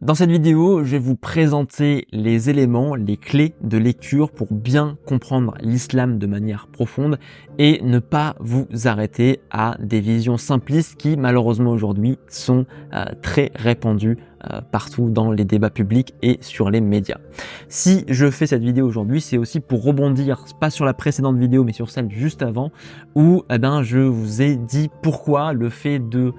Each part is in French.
Dans cette vidéo, je vais vous présenter les éléments, les clés de lecture pour bien comprendre l'islam de manière profonde et ne pas vous arrêter à des visions simplistes qui malheureusement aujourd'hui sont très répandues partout dans les débats publics et sur les médias. Si je fais cette vidéo aujourd'hui, c'est aussi pour rebondir, pas sur la précédente vidéo mais sur celle juste avant où je vous ai dit pourquoi le fait de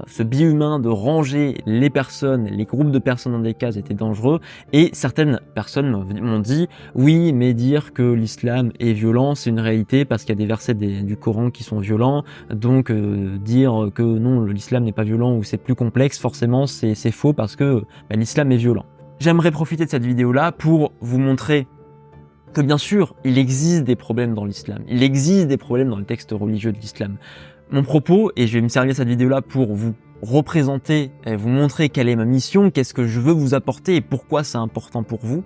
ce biais humain de ranger les personnes, les groupes de personnes dans des cases était dangereux, et certaines personnes m'ont dit oui, mais dire que l'islam est violent c'est une réalité parce qu'il y a des versets du Coran qui sont violents, donc dire que non, l'islam n'est pas violent ou c'est plus complexe, forcément c'est faux parce que l'islam est violent. J'aimerais profiter de cette vidéo là pour vous montrer que bien sûr il existe des problèmes dans l'islam, il existe des problèmes dans les textes religieux de l'islam. Mon propos, et je vais me servir de cette vidéo-là pour vous représenter et vous montrer quelle est ma mission, qu'est-ce que je veux vous apporter et pourquoi c'est important pour vous.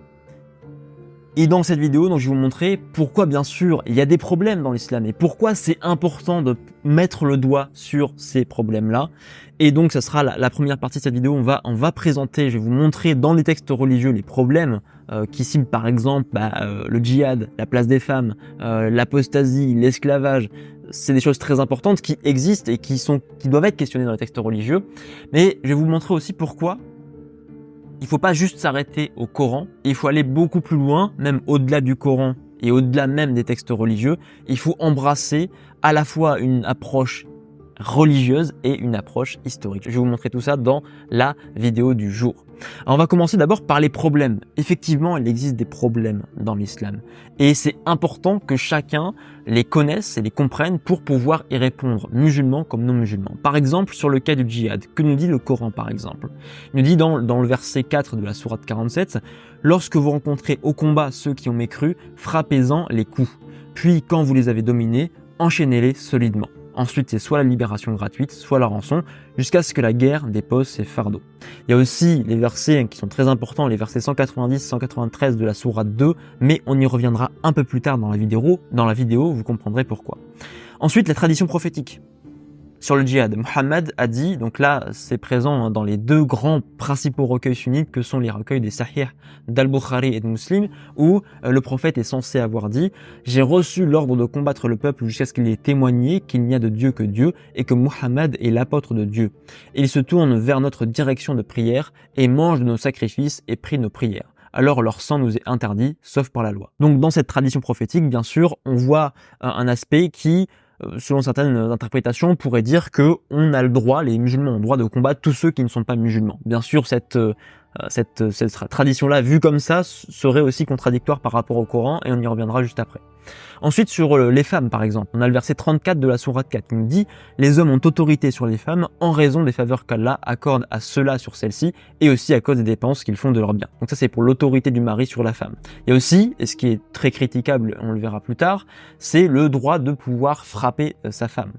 Et dans cette vidéo, donc, je vais vous montrer pourquoi, bien sûr, il y a des problèmes dans l'islam et pourquoi c'est important de mettre le doigt sur ces problèmes-là. Et donc, ça sera la première partie de cette vidéo. On va présenter, je vais vous montrer dans les textes religieux les problèmes qui ciblent par exemple le djihad, la place des femmes, l'apostasie, l'esclavage. C'est des choses très importantes qui existent et qui doivent être questionnées dans les textes religieux. Mais je vais vous montrer aussi pourquoi il ne faut pas juste s'arrêter au Coran, il faut aller beaucoup plus loin, même au-delà du Coran et au-delà même des textes religieux. Il faut embrasser à la fois une approche religieuse et une approche historique. Je vais vous montrer tout ça dans la vidéo du jour. Alors on va commencer d'abord par les problèmes. Effectivement, il existe des problèmes dans l'islam et c'est important que chacun les connaisse et les comprenne pour pouvoir y répondre, musulmans comme non musulmans. Par exemple, sur le cas du djihad, que nous dit le Coran par exemple? Il nous dit dans le verset 4 de la sourate 47, « Lorsque vous rencontrez au combat ceux qui ont mécru, frappez-en les coups. Puis quand vous les avez dominés, enchaînez-les solidement. » Ensuite, c'est soit la libération gratuite, soit la rançon, jusqu'à ce que la guerre dépose ses fardeaux. Il y a aussi les versets qui sont très importants, les versets 190-193 de la sourate 2, mais on y reviendra un peu plus tard dans la vidéo. Dans la vidéo, vous comprendrez pourquoi. Ensuite, la tradition prophétique. Sur le djihad, Muhammad a dit, donc là c'est présent dans les deux grands principaux recueils sunnites que sont les recueils des Sahih d'Al-Bukhari et de Muslim, où le prophète est censé avoir dit « J'ai reçu l'ordre de combattre le peuple jusqu'à ce qu'il ait témoigné qu'il n'y a de Dieu que Dieu et que Muhammad est l'apôtre de Dieu. Et il se tourne vers notre direction de prière et mange de nos sacrifices et prie nos prières. Alors leur sang nous est interdit, sauf par la loi. » Donc dans cette tradition prophétique, bien sûr, on voit un aspect qui selon certaines interprétations, pourrait dire que on a le droit, les musulmans ont le droit de combattre tous ceux qui ne sont pas musulmans. Bien sûr, cette tradition-là, vue comme ça, serait aussi contradictoire par rapport au Coran, et on y reviendra juste après. Ensuite, sur les femmes, par exemple, on a le verset 34 de la sourate 4 qui nous dit « Les hommes ont autorité sur les femmes en raison des faveurs qu'Allah accorde à ceux-là sur celles-ci et aussi à cause des dépenses qu'ils font de leurs biens. » Donc ça, c'est pour l'autorité du mari sur la femme. Il y a aussi, et ce qui est très critiquable, on le verra plus tard, c'est le droit de pouvoir frapper sa femme.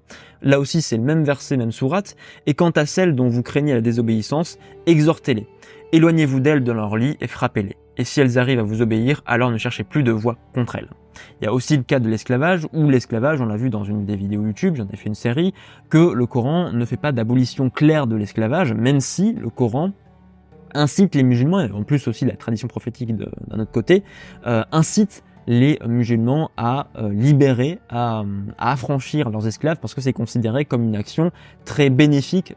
Là aussi, c'est le même verset, même sourate. « Et quant à celles dont vous craignez la désobéissance, exhortez-les. Éloignez-vous d'elles de leur lit et frappez-les. Et si elles arrivent à vous obéir, alors ne cherchez plus de voie contre elles. » Il y a aussi le cas de l'esclavage, où l'esclavage, on l'a vu dans une des vidéos YouTube, j'en ai fait une série, que le Coran ne fait pas d'abolition claire de l'esclavage, même si le Coran incite les musulmans, et en plus aussi la tradition prophétique d'un autre côté, incite les musulmans à libérer, à affranchir leurs esclaves parce que c'est considéré comme une action très bénéfique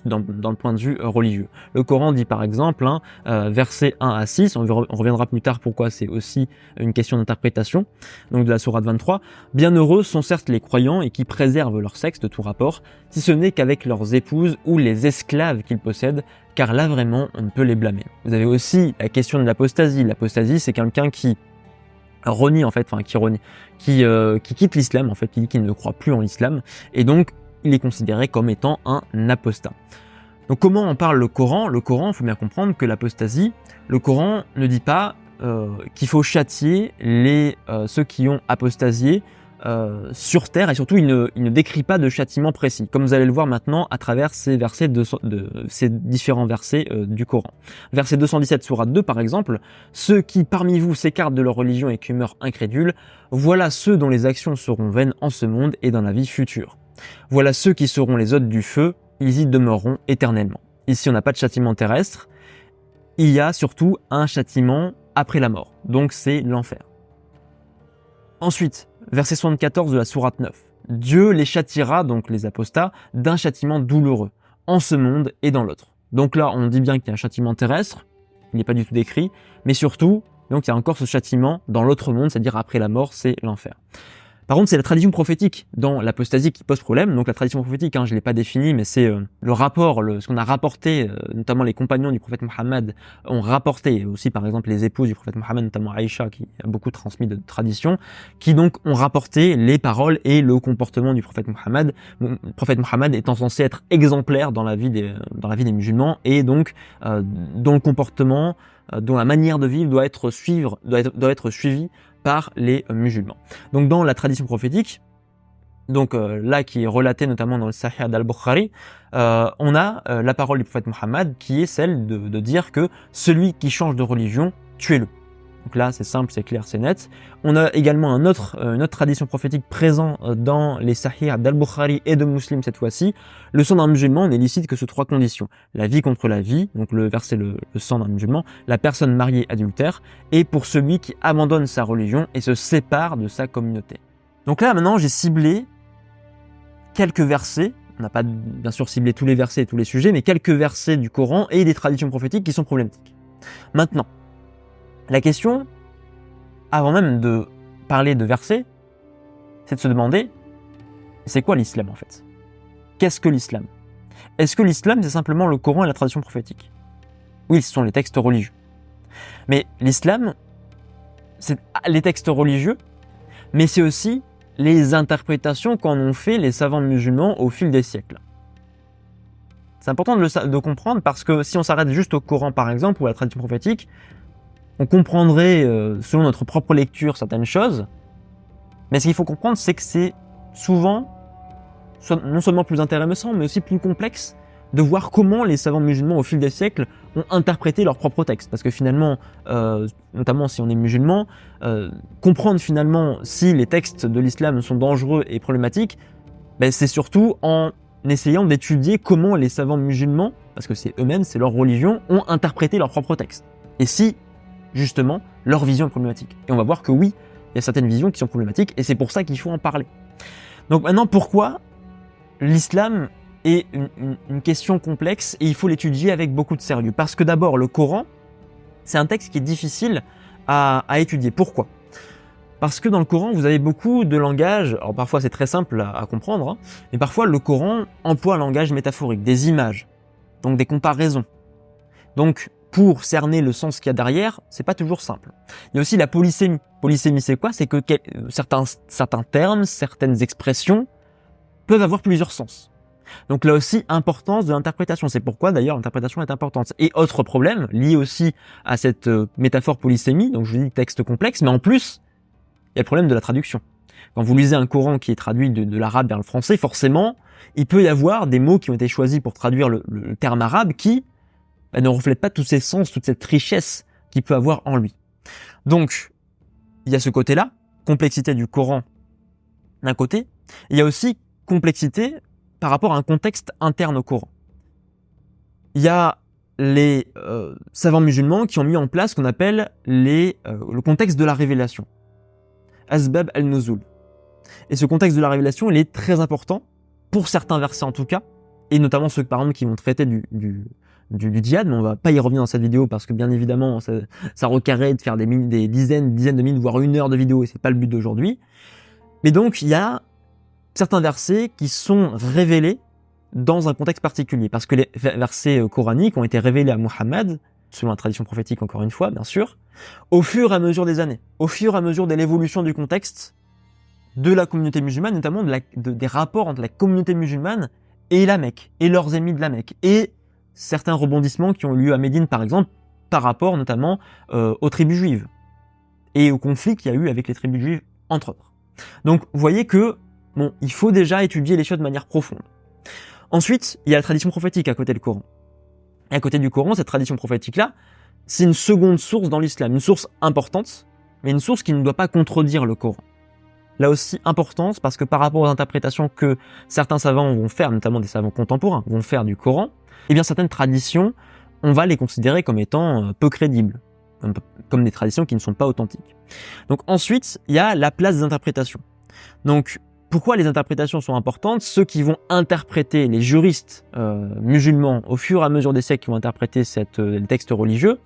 dans le point de vue religieux. Le Coran dit par exemple, versets 1 à 6, on reviendra plus tard pourquoi c'est aussi une question d'interprétation, donc de la sourate 23, « Bienheureux sont certes les croyants et qui préservent leur sexe de tout rapport, si ce n'est qu'avec leurs épouses ou les esclaves qu'ils possèdent, car là vraiment on ne peut les blâmer. » Vous avez aussi la question de l'apostasie. L'apostasie, c'est quelqu'un qui renie en fait, qui quitte l'islam en fait, qui dit qu'il ne croit plus en l'islam et donc il est considéré comme étant un apostat. Donc comment en parle le Coran? Le Coran, il faut bien comprendre que l'apostasie, le Coran ne dit pas qu'il faut châtier ceux qui ont apostasié sur terre et surtout il ne décrit pas de châtiment précis, comme vous allez le voir maintenant à travers ces versets ces différents versets du Coran. Verset 217 sourate 2 par exemple, « Ceux qui parmi vous s'écartent de leur religion et qui meurent incrédules, voilà ceux dont les actions seront vaines en ce monde et dans la vie future. Voilà ceux qui seront les hôtes du feu, ils y demeureront éternellement. » Ici on n'a pas de châtiment terrestre, il y a surtout un châtiment après la mort. Donc c'est l'enfer. Ensuite, verset 74 de la sourate 9. Dieu les châtiera, donc les apostats, d'un châtiment douloureux, en ce monde et dans l'autre. Donc là, on dit bien qu'il y a un châtiment terrestre, il n'est pas du tout décrit, mais surtout, donc il y a encore ce châtiment dans l'autre monde, c'est-à-dire après la mort, c'est l'enfer. Par contre, c'est la tradition prophétique dans l'apostasie qui pose problème. Donc la tradition prophétique, je ne l'ai pas définie, mais c'est le rapport, ce qu'on a rapporté, notamment les compagnons du prophète Mohammed ont rapporté, et aussi par exemple les épouses du prophète Mohammed, notamment Aïcha qui a beaucoup transmis de traditions, qui donc ont rapporté les paroles et le comportement du prophète Mohammed. Le prophète Mohammed étant censé être exemplaire dans la vie des musulmans, et donc dont le comportement, dont la manière de vivre doit être suivie par les musulmans. Donc dans la tradition prophétique, donc là qui est relatée notamment dans le Sahih d'Al-Bukhari, on a la parole du prophète Mohammed qui est celle de dire que celui qui change de religion, tuez-le. Donc là c'est simple, c'est clair, c'est net. On a également une autre tradition prophétique présente dans les Sahih d'Al-Bukhari et de Muslim cette fois-ci. Le sang d'un musulman n'est licite que sous 3 conditions. La vie contre la vie, donc le verset le sang d'un musulman, la personne mariée adultère, et pour celui qui abandonne sa religion et se sépare de sa communauté. Donc là maintenant j'ai ciblé quelques versets, on n'a pas bien sûr ciblé tous les versets et tous les sujets, mais quelques versets du Coran et des traditions prophétiques qui sont problématiques. Maintenant, la question, avant même de parler de versets, c'est de se demander, c'est quoi l'islam en fait? Qu'est-ce que l'islam? Est-ce que l'islam c'est simplement le Coran et la tradition prophétique? Oui, ce sont les textes religieux. Mais l'islam, c'est les textes religieux, mais c'est aussi les interprétations qu'en ont fait les savants musulmans au fil des siècles. C'est important de comprendre parce que si on s'arrête juste au Coran par exemple ou à la tradition prophétique, on comprendrait selon notre propre lecture certaines choses, mais ce qu'il faut comprendre c'est que c'est souvent non seulement plus intéressant mais aussi plus complexe de voir comment les savants musulmans au fil des siècles ont interprété leurs propres textes. Parce que finalement, notamment si on est musulman, comprendre finalement si les textes de l'islam sont dangereux et problématiques, c'est surtout en essayant d'étudier comment les savants musulmans, parce que c'est eux-mêmes, c'est leur religion, ont interprété leurs propres textes. Et si, justement, leur vision est problématique. Et on va voir que oui, il y a certaines visions qui sont problématiques, et c'est pour ça qu'il faut en parler. Donc maintenant, pourquoi l'islam est une question complexe et il faut l'étudier avec beaucoup de sérieux? Parce que d'abord, le Coran, c'est un texte qui est difficile à étudier. Pourquoi? Parce que dans le Coran, vous avez beaucoup de langage, alors parfois c'est très simple à comprendre, mais parfois le Coran emploie un langage métaphorique, des images, donc des comparaisons. Donc pour cerner le sens qu'il y a derrière, c'est pas toujours simple. Il y a aussi la polysémie. Polysémie c'est quoi? C'est que certains termes, certaines expressions peuvent avoir plusieurs sens. Donc là aussi, importance de l'interprétation. C'est pourquoi d'ailleurs l'interprétation est importante. Et autre problème, lié aussi à cette métaphore polysémie, donc je vous dis texte complexe, mais en plus, il y a le problème de la traduction. Quand vous lisez un Coran qui est traduit de l'arabe vers le français, forcément, il peut y avoir des mots qui ont été choisis pour traduire le terme arabe qui ne reflètent pas tous ces sens, toute cette richesse qu'il peut avoir en lui. Donc, il y a ce côté-là, complexité du Coran d'un côté, il y a aussi complexité par rapport à un contexte interne au Coran. Il y a les savants musulmans qui ont mis en place ce qu'on appelle le contexte de la révélation. Asbab al-Nuzul. Et ce contexte de la révélation, il est très important, pour certains versets en tout cas, et notamment ceux par exemple qui vont traiter du djihad, mais on va pas y revenir dans cette vidéo parce que bien évidemment ça requerrait de faire des dizaines de minutes, voire 1 heure de vidéo, et c'est pas le but d'aujourd'hui. Mais donc il y a certains versets qui sont révélés dans un contexte particulier, parce que les versets coraniques ont été révélés à Muhammad, selon la tradition prophétique encore une fois, bien sûr, au fur et à mesure des années, au fur et à mesure de l'évolution du contexte de la communauté musulmane, notamment des rapports entre la communauté musulmane et la Mecque, et leurs ennemis de la Mecque, et certains rebondissements qui ont eu lieu à Médine par exemple, par rapport notamment aux tribus juives, et au conflit qu'il y a eu avec les tribus juives, entre autres. Donc vous voyez que bon, il faut déjà étudier les choses de manière profonde. Ensuite, il y a la tradition prophétique à côté du Coran. Et à côté du Coran, cette tradition prophétique-là, c'est une seconde source dans l'islam, une source importante, mais une source qui ne doit pas contredire le Coran. Là aussi, importance, parce que par rapport aux interprétations que certains savants vont faire, notamment des savants contemporains, vont faire du Coran, eh bien certaines traditions on va les considérer comme étant peu crédibles, comme des traditions qui ne sont pas authentiques. Donc ensuite, il y a la place des interprétations. Donc pourquoi les interprétations sont importantes? Ceux qui vont interpréter, les juristes musulmans, au fur et à mesure des siècles qui vont interpréter les textes religieux,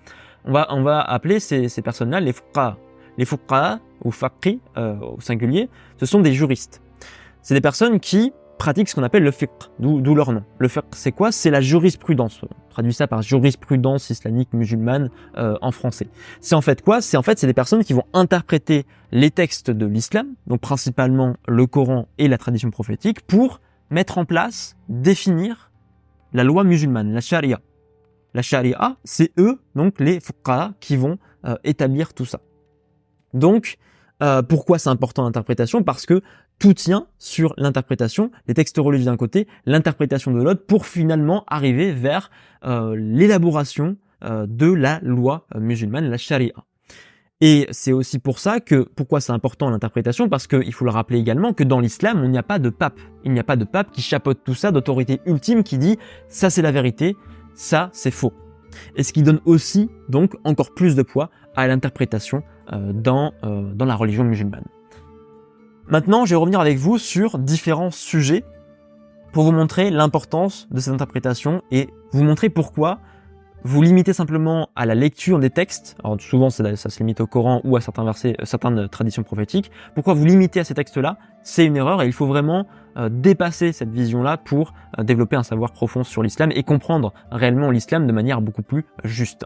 on va appeler ces personnes-là les fuqaha. Les fuqaha, ou faqih au singulier, ce sont des juristes. C'est des personnes qui pratiquent ce qu'on appelle le fiqh, d'où leur nom. Le fiqh, c'est quoi? C'est la jurisprudence. On traduit ça par jurisprudence islamique musulmane en français. C'est en fait quoi? C'est des personnes qui vont interpréter les textes de l'islam, donc principalement le Coran et la tradition prophétique, pour mettre en place, définir la loi musulmane, la charia. La charia, c'est eux, donc les fuqaha, qui vont établir tout ça. Donc, pourquoi c'est important l'interprétation? Parce que tout tient sur l'interprétation, les textes religieux d'un côté, l'interprétation de l'autre, pour finalement arriver vers l'élaboration de la loi musulmane, la charia. Et c'est aussi pour ça que, pourquoi c'est important l'interprétation, parce qu'il faut le rappeler également que dans l'islam, il n'y a pas de pape. Il n'y a pas de pape qui chapeaute tout ça, d'autorité ultime qui dit « ça c'est la vérité, ça c'est faux ». Et ce qui donne aussi, donc, encore plus de poids à l'interprétation dans la religion musulmane. Maintenant, je vais revenir avec vous sur différents sujets pour vous montrer l'importance de cette interprétation et vous montrer pourquoi vous limitez simplement à la lecture des textes. Alors souvent, ça se limite au Coran ou à certains versets, certaines traditions prophétiques. Pourquoi vous limitez à ces textes-là? C'est une erreur et il faut vraiment dépasser cette vision-là pour développer un savoir profond sur l'islam et comprendre réellement l'islam de manière beaucoup plus juste.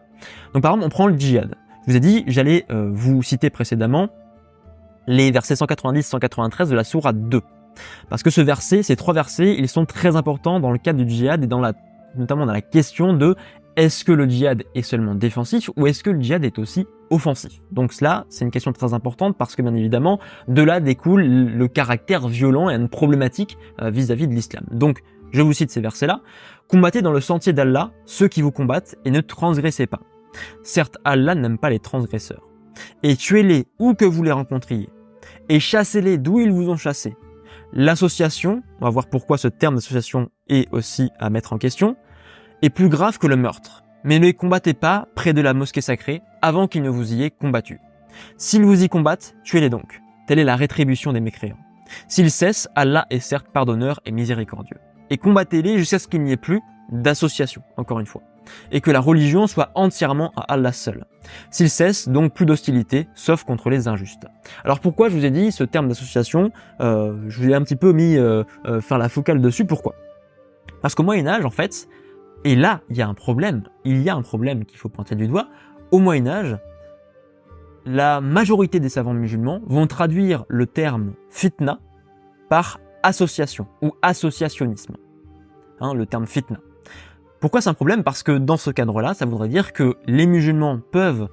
Donc par exemple, on prend le djihad. Je vous ai dit, j'allais vous citer précédemment les versets 190-193 de la sourate 2. Parce que ces trois versets, ils sont très importants dans le cadre du djihad et notamment dans la question de est-ce que le djihad est seulement défensif ou est-ce que le djihad est aussi offensif? Donc cela, c'est une question très importante parce que bien évidemment, de là découle le caractère violent et une problématique vis-à-vis de l'islam. Donc, je vous cite ces versets-là. Combattez dans le sentier d'Allah ceux qui vous combattent et ne transgressez pas. Certes, Allah n'aime pas les transgresseurs. Et tuez-les où que vous les rencontriez. Et chassez-les d'où ils vous ont chassés. L'association, on va voir pourquoi ce terme d'association est aussi à mettre en question, est plus grave que le meurtre. Mais ne les combattez pas près de la mosquée sacrée avant qu'ils ne vous y aient combattu. S'ils vous y combattent, tuez-les donc. Telle est la rétribution des mécréants. S'ils cessent, Allah est certes pardonneur et miséricordieux. Et combattez-les jusqu'à ce qu'il n'y ait plus d'association, encore une fois. Et que la religion soit entièrement à Allah seul. S'ils cessent, donc plus d'hostilité, sauf contre les injustes. Alors pourquoi je vous ai dit ce terme d'association? Je vous ai un petit peu mis faire la focale dessus. Pourquoi? Parce qu'au Moyen-Âge, en fait, et là, il y a un problème qu'il faut pointer du doigt. Au Moyen-Âge, la majorité des savants musulmans vont traduire le terme fitna par association ou associationnisme. Le terme fitna. Pourquoi c'est un problème? Parce que dans ce cadre-là, ça voudrait dire que les musulmans peuvent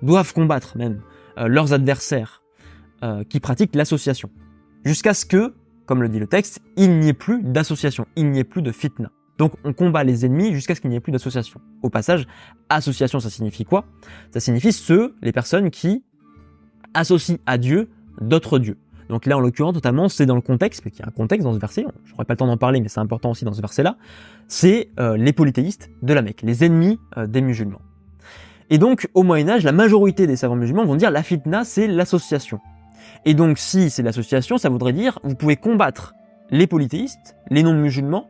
doivent combattre même leurs adversaires qui pratiquent l'association. Jusqu'à ce que, comme le dit le texte, il n'y ait plus d'association, il n'y ait plus de fitna. Donc on combat les ennemis jusqu'à ce qu'il n'y ait plus d'association. Au passage, association, ça signifie quoi? Ça signifie les personnes qui associent à Dieu d'autres dieux. Donc là, en l'occurrence, notamment, c'est dans le contexte, mais il y a un contexte dans ce verset, je n'aurai pas le temps d'en parler, mais c'est important aussi dans ce verset-là, c'est les polythéistes de la Mecque, les ennemis des musulmans. Et donc, au Moyen-Âge, la majorité des savants musulmans vont dire la fitna, c'est l'association. Et donc, si c'est l'association, ça voudrait dire vous pouvez combattre les polythéistes, les non-musulmans,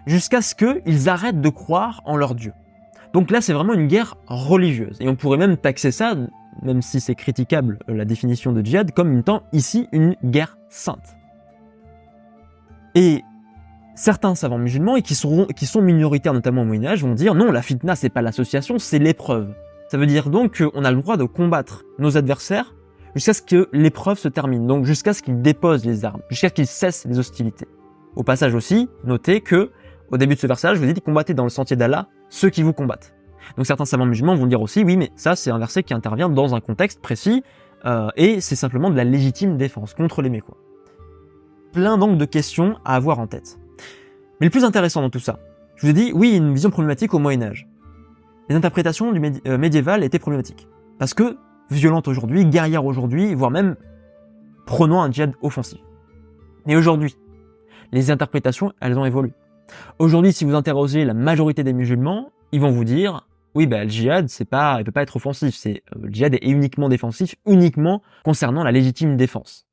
jusqu'à ce qu'ils arrêtent de croire en leur Dieu. Donc là, c'est vraiment une guerre religieuse. Et on pourrait même taxer ça, même si c'est critiquable la définition de djihad, comme étant ici une guerre sainte. Et certains savants musulmans, et qui sont minoritaires notamment au Moyen-Âge, vont dire non, la fitna, c'est pas l'association, c'est l'épreuve. Ça veut dire donc qu'on a le droit de combattre nos adversaires jusqu'à ce que l'épreuve se termine, donc jusqu'à ce qu'ils déposent les armes, jusqu'à ce qu'ils cessent les hostilités. Au passage aussi, notez que au début de ce verset, je vous ai dit combattez dans le sentier d'Allah ceux qui vous combattent. Donc certains savants musulmans vont dire aussi, oui, mais ça c'est un verset qui intervient dans un contexte précis et c'est simplement de la légitime défense contre les mécois. Plein donc de questions à avoir en tête. Mais le plus intéressant dans tout ça, je vous ai dit, oui, il y a une vision problématique au Moyen-Âge. Les interprétations du médiéval étaient problématiques. Parce que violentes aujourd'hui, guerrières aujourd'hui, voire même prenant un djihad offensif. Et aujourd'hui, les interprétations, elles ont évolué. Aujourd'hui, si vous interrogez la majorité des musulmans, ils vont vous dire oui, le djihad, il peut pas être offensif, le djihad est uniquement défensif, uniquement concernant la légitime défense.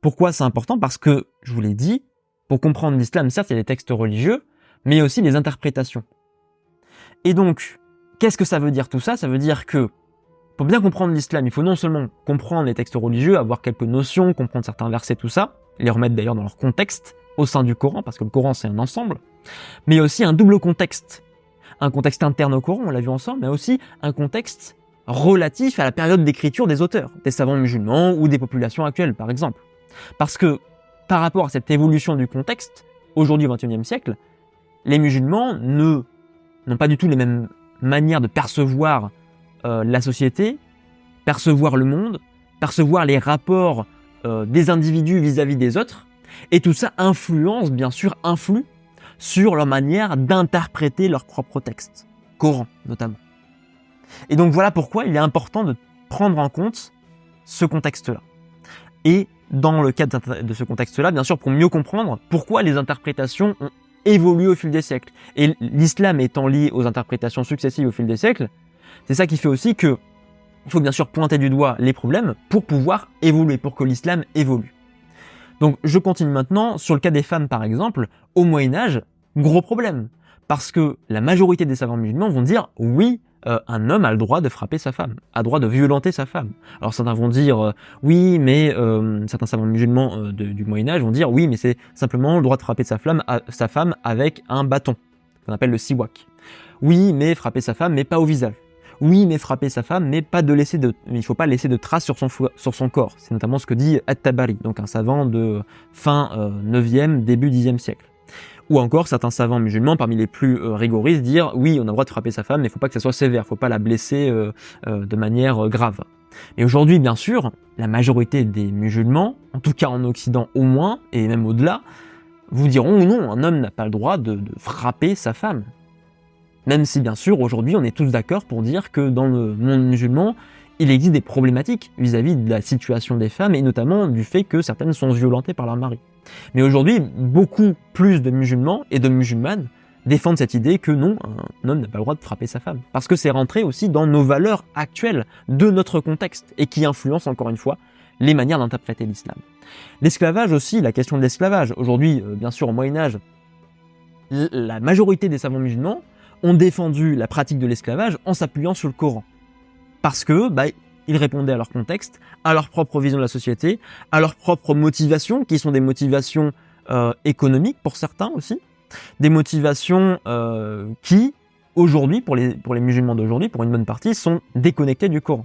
Pourquoi c'est important? Parce que, je vous l'ai dit, pour comprendre l'islam, certes, il y a les textes religieux, mais il y a aussi les interprétations. Et donc, qu'est-ce que ça veut dire tout ça? Ça veut dire que, pour bien comprendre l'islam, il faut non seulement comprendre les textes religieux, avoir quelques notions, comprendre certains versets, tout ça, les remettre d'ailleurs dans leur contexte, au sein du Coran, parce que le Coran c'est un ensemble, mais il y a aussi un double contexte. Un contexte interne au Coran, on l'a vu ensemble, mais aussi un contexte relatif à la période d'écriture des auteurs, des savants musulmans ou des populations actuelles, par exemple. Parce que, par rapport à cette évolution du contexte, aujourd'hui au XXIe siècle, les musulmans n'ont pas du tout les mêmes manières de percevoir la société, percevoir le monde, percevoir les rapports des individus vis-à-vis des autres, et tout ça influe sur leur manière d'interpréter leur propre texte, Coran notamment. Et donc voilà pourquoi il est important de prendre en compte ce contexte-là. Et dans le cadre de ce contexte-là, bien sûr, pour mieux comprendre pourquoi les interprétations ont évolué au fil des siècles. Et l'islam étant lié aux interprétations successives au fil des siècles, c'est ça qui fait aussi que il faut bien sûr pointer du doigt les problèmes pour pouvoir évoluer, pour que l'islam évolue. Donc je continue maintenant, sur le cas des femmes par exemple, au Moyen-Âge, gros problème. Parce que la majorité des savants musulmans vont dire oui, un homme a le droit de frapper sa femme, a le droit de violenter sa femme. Alors certains vont dire oui, mais certains savants musulmans du Moyen-Âge vont dire oui, mais c'est simplement le droit de frapper sa femme avec un bâton, qu'on appelle le siwak. Oui, mais frapper sa femme, mais pas au visage. Oui, mais frapper sa femme, mais il ne faut pas laisser de traces sur son corps. C'est notamment ce que dit At-Tabari, donc un savant de fin 9e, début 10e siècle. Ou encore certains savants musulmans, parmi les plus rigoristes, dire oui, on a le droit de frapper sa femme, mais il ne faut pas que ça soit sévère, il ne faut pas la blesser de manière grave. Mais aujourd'hui, bien sûr, la majorité des musulmans, en tout cas en Occident au moins, et même au-delà, vous diront non, un homme n'a pas le droit de frapper sa femme. Même si, bien sûr, aujourd'hui, on est tous d'accord pour dire que dans le monde musulman, il existe des problématiques vis-à-vis de la situation des femmes, et notamment du fait que certaines sont violentées par leur mari. Mais aujourd'hui, beaucoup plus de musulmans et de musulmanes défendent cette idée que non, un homme n'a pas le droit de frapper sa femme. Parce que c'est rentré aussi dans nos valeurs actuelles de notre contexte, et qui influence, encore une fois, les manières d'interpréter l'islam. L'esclavage aussi, la question de l'esclavage. Aujourd'hui, bien sûr, au Moyen-Âge, la majorité des savants musulmans ont défendu la pratique de l'esclavage en s'appuyant sur le Coran. Parce que, ils répondaient à leur contexte, à leur propre vision de la société, à leurs propres motivations, qui sont des motivations économiques pour certains aussi, des motivations qui, aujourd'hui, pour les musulmans d'aujourd'hui, pour une bonne partie, sont déconnectées du Coran.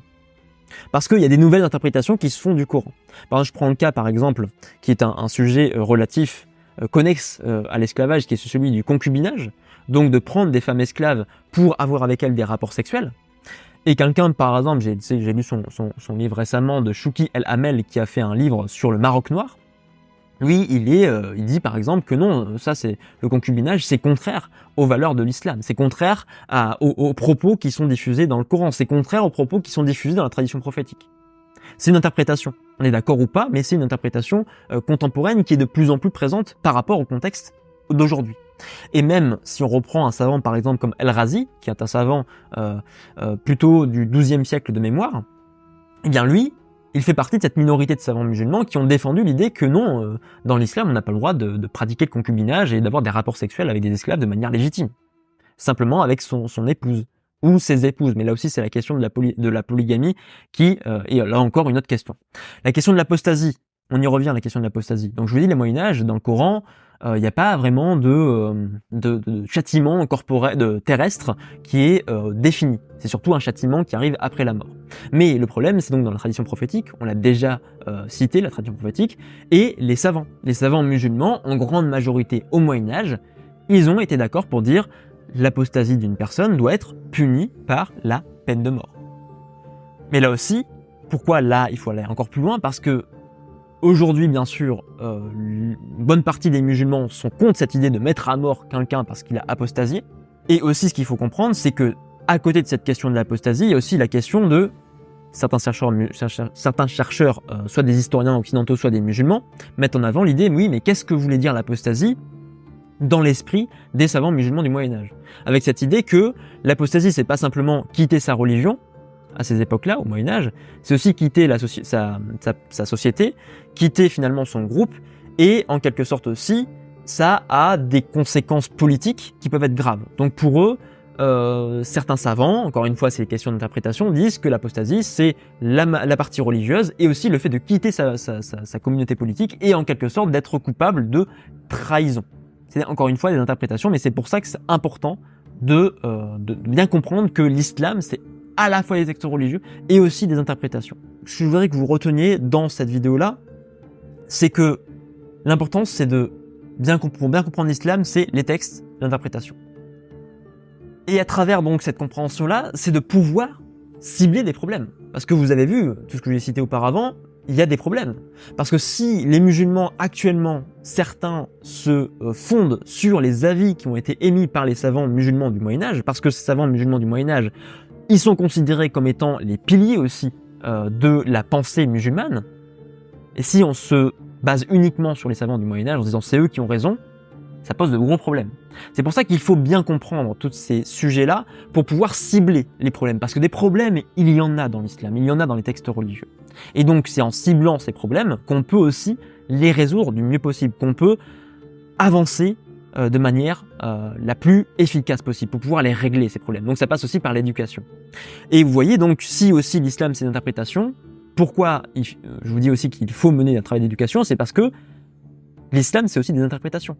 Parce qu'il y a des nouvelles interprétations qui se font du Coran. Par exemple, je prends le cas, par exemple, qui est un sujet relatif, connexe à l'esclavage, qui est celui du concubinage, donc de prendre des femmes esclaves pour avoir avec elles des rapports sexuels. Et quelqu'un, par exemple, j'ai lu son livre récemment de Chouki El Hamel, qui a fait un livre sur le Maroc noir. Lui, il dit par exemple que non, ça c'est le concubinage, c'est contraire aux valeurs de l'islam, c'est contraire aux propos qui sont diffusés dans le Coran, c'est contraire aux propos qui sont diffusés dans la tradition prophétique. C'est une interprétation, on est d'accord ou pas, mais c'est une interprétation contemporaine qui est de plus en plus présente par rapport au contexte d'aujourd'hui. Et même si on reprend un savant par exemple comme El-Razi, qui est un savant plutôt du XIIe siècle de mémoire, eh bien lui, il fait partie de cette minorité de savants musulmans qui ont défendu l'idée que non, dans l'islam, on n'a pas le droit de pratiquer le concubinage et d'avoir des rapports sexuels avec des esclaves de manière légitime. Simplement avec son épouse ou ses épouses. Mais là aussi, c'est la question de la polygamie qui est là encore une autre question. La question de l'apostasie. On y revient à la question de l'apostasie. Donc je vous dis, le Moyen-Âge, dans le Coran, il n'y a pas vraiment de châtiment corporel, terrestre qui est défini. C'est surtout un châtiment qui arrive après la mort. Mais le problème, c'est donc dans la tradition prophétique, on l'a déjà cité, la tradition prophétique, et les savants musulmans, en grande majorité au Moyen-Âge, ils ont été d'accord pour dire l'apostasie d'une personne doit être punie par la peine de mort. Mais là aussi, pourquoi là il faut aller encore plus loin? Parce que aujourd'hui, bien sûr, une bonne partie des musulmans sont contre cette idée de mettre à mort quelqu'un parce qu'il a apostasié. Et aussi, ce qu'il faut comprendre, c'est que à côté de cette question de l'apostasie, il y a aussi la question de certains chercheurs, soit des historiens occidentaux, soit des musulmans, mettent en avant l'idée, oui, mais qu'est-ce que voulait dire l'apostasie dans l'esprit des savants musulmans du Moyen-Âge. Avec cette idée que l'apostasie, c'est pas simplement quitter sa religion, à ces époques-là, au Moyen-Âge, c'est aussi quitter sa société, quitter finalement son groupe, et en quelque sorte aussi, ça a des conséquences politiques qui peuvent être graves. Donc pour eux, certains savants, encore une fois c'est question d'interprétation, disent que l'apostasie c'est la partie religieuse et aussi le fait de quitter sa communauté politique et en quelque sorte d'être coupable de trahison. C'est encore une fois des interprétations, mais c'est pour ça que c'est important de bien comprendre que l'islam c'est à la fois des textes religieux et aussi des interprétations. Je voudrais que vous reteniez dans cette vidéo-là, c'est que l'important c'est pour bien comprendre l'islam, c'est les textes, l'interprétation. Et à travers donc cette compréhension-là, c'est de pouvoir cibler des problèmes. Parce que vous avez vu, tout ce que j'ai cité auparavant, il y a des problèmes. Parce que si les musulmans actuellement, certains se fondent sur les avis qui ont été émis par les savants musulmans du Moyen-Âge, parce que ces savants musulmans du Moyen-Âge, ils sont considérés comme étant les piliers aussi de la pensée musulmane, et si on se base uniquement sur les savants du Moyen-Âge en disant c'est eux qui ont raison, ça pose de gros problèmes. C'est pour ça qu'il faut bien comprendre tous ces sujets-là pour pouvoir cibler les problèmes. Parce que des problèmes, il y en a dans l'islam, il y en a dans les textes religieux. Et donc c'est en ciblant ces problèmes qu'on peut aussi les résoudre du mieux possible, qu'on peut avancer de manière la plus efficace possible pour pouvoir les régler, ces problèmes. Donc ça passe aussi par l'éducation. Et vous voyez donc, si aussi l'islam c'est une interprétation, pourquoi je vous dis aussi qu'il faut mener un travail d'éducation, c'est parce que l'islam, c'est aussi des interprétations.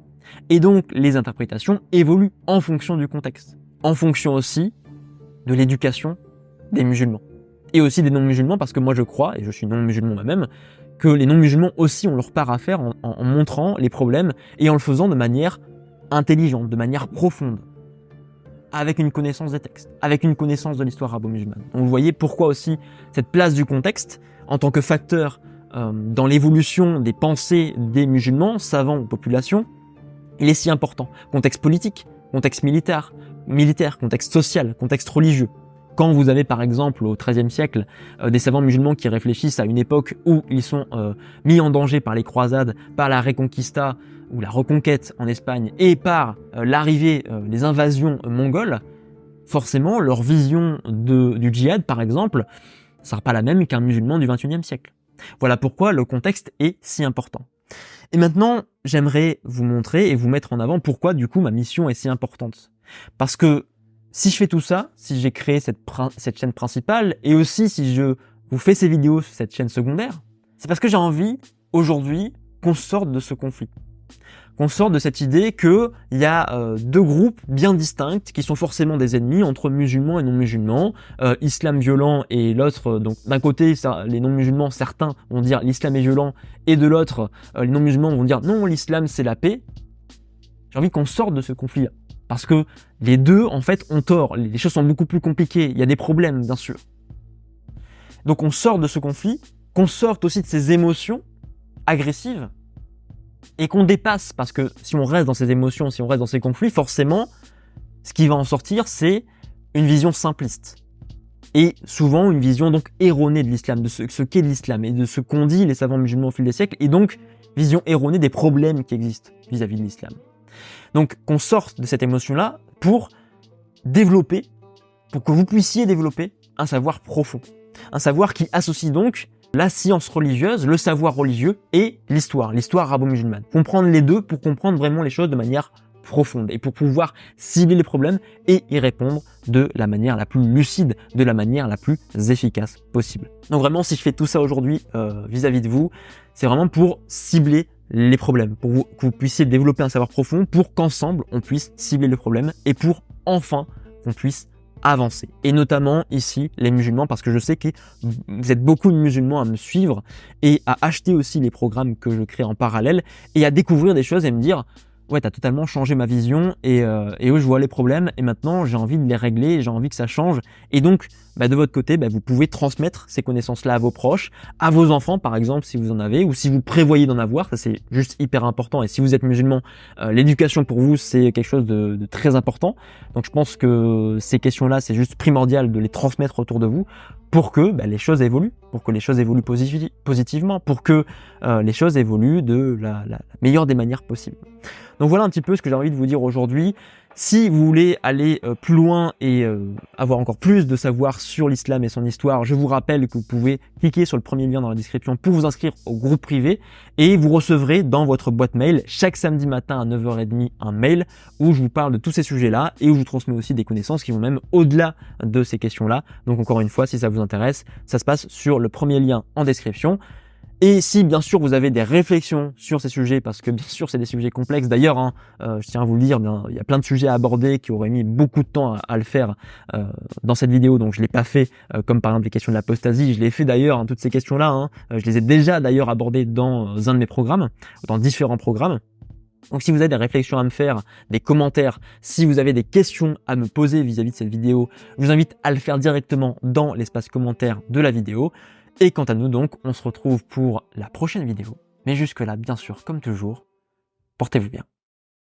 Et donc, les interprétations évoluent en fonction du contexte, en fonction aussi de l'éducation des musulmans. Et aussi des non-musulmans, parce que moi je crois, et je suis non-musulman moi-même, que les non-musulmans aussi ont leur part à faire en montrant les problèmes et en le faisant de manière intelligente, de manière profonde, avec une connaissance des textes, avec une connaissance de l'histoire arabo-musulmane. Donc vous voyez pourquoi aussi cette place du contexte, en tant que facteur dans l'évolution des pensées des musulmans, savants ou populations, il est si important. Contexte politique, contexte militaire, contexte social, contexte religieux. Quand vous avez par exemple au XIIIe siècle des savants musulmans qui réfléchissent à une époque où ils sont mis en danger par les croisades, par la Reconquista ou la reconquête en Espagne et par l'arrivée des invasions mongoles, forcément leur vision du djihad par exemple ne sera pas la même qu'un musulman du XXIe siècle. Voilà pourquoi le contexte est si important. Et maintenant, j'aimerais vous montrer et vous mettre en avant pourquoi du coup ma mission est si importante. Parce que si je fais tout ça, si j'ai créé cette chaîne principale et aussi si je vous fais ces vidéos sur cette chaîne secondaire, c'est parce que j'ai envie aujourd'hui qu'on sorte de ce conflit. Qu'on sorte de cette idée qu'il y a deux groupes bien distincts qui sont forcément des ennemis entre musulmans et non-musulmans, islam violent et l'autre, donc d'un côté les non-musulmans, certains vont dire l'islam est violent et de l'autre les non-musulmans vont dire non, l'islam c'est la paix. J'ai envie qu'on sorte de ce conflit-là parce que les deux en fait ont tort, les choses sont beaucoup plus compliquées, il y a des problèmes bien sûr. Donc on sort de ce conflit, qu'on sorte aussi de ces émotions agressives et qu'on dépasse, parce que si on reste dans ces émotions, si on reste dans ces conflits, forcément, ce qui va en sortir, c'est une vision simpliste. Et souvent, une vision donc erronée de l'islam, de ce qu'est l'islam, et de ce qu'ont dit les savants musulmans au fil des siècles, et donc, vision erronée des problèmes qui existent vis-à-vis de l'islam. Donc, qu'on sorte de cette émotion-là pour développer, pour que vous puissiez développer un savoir profond. Un savoir qui associe donc la science religieuse, le savoir religieux et l'histoire arabo-musulmane. Comprendre les deux pour comprendre vraiment les choses de manière profonde et pour pouvoir cibler les problèmes et y répondre de la manière la plus lucide, de la manière la plus efficace possible. Donc vraiment, si je fais tout ça aujourd'hui vis-à-vis de vous, c'est vraiment pour cibler les problèmes, pour que vous puissiez développer un savoir profond, pour qu'ensemble on puisse cibler le problème et pour enfin qu'on puisse avancer. Et notamment ici, les musulmans, parce que je sais que vous êtes beaucoup de musulmans à me suivre et à acheter aussi les programmes que je crée en parallèle et à découvrir des choses et me dire ouais, t'as totalement changé ma vision et oui, je vois les problèmes et maintenant j'ai envie de les régler, j'ai envie que ça change. Et donc, de votre côté, vous pouvez transmettre ces connaissances-là à vos proches, à vos enfants par exemple si vous en avez ou si vous prévoyez d'en avoir, ça c'est juste hyper important. Et si vous êtes musulman, l'éducation pour vous c'est quelque chose de très important. Donc je pense que ces questions-là, c'est juste primordial de les transmettre autour de vous pour que les choses évoluent, pour que les choses évoluent positivement, pour que les choses évoluent de la meilleure des manières possibles. Donc voilà un petit peu ce que j'ai envie de vous dire aujourd'hui. Si vous voulez aller plus loin et avoir encore plus de savoir sur l'islam et son histoire, je vous rappelle que vous pouvez cliquer sur le premier lien dans la description pour vous inscrire au groupe privé et vous recevrez dans votre boîte mail chaque samedi matin à 9h30 un mail où je vous parle de tous ces sujets-là et où je vous transmets aussi des connaissances qui vont même au-delà de ces questions-là. Donc encore une fois, si ça vous intéresse, ça se passe sur le premier lien en description. Et si bien sûr vous avez des réflexions sur ces sujets, parce que bien sûr c'est des sujets complexes, d'ailleurs je tiens à vous le dire, il y a plein de sujets à aborder qui auraient mis beaucoup de temps à le faire dans cette vidéo, donc je l'ai pas fait, comme par exemple les questions de l'apostasie, je l'ai fait d'ailleurs, toutes ces questions-là, je les ai déjà d'ailleurs abordées dans un de mes programmes, dans différents programmes. Donc si vous avez des réflexions à me faire, des commentaires, si vous avez des questions à me poser vis-à-vis de cette vidéo, je vous invite à le faire directement dans l'espace commentaire de la vidéo. Et quant à nous donc, on se retrouve pour la prochaine vidéo. Mais jusque là, bien sûr, comme toujours, portez-vous bien.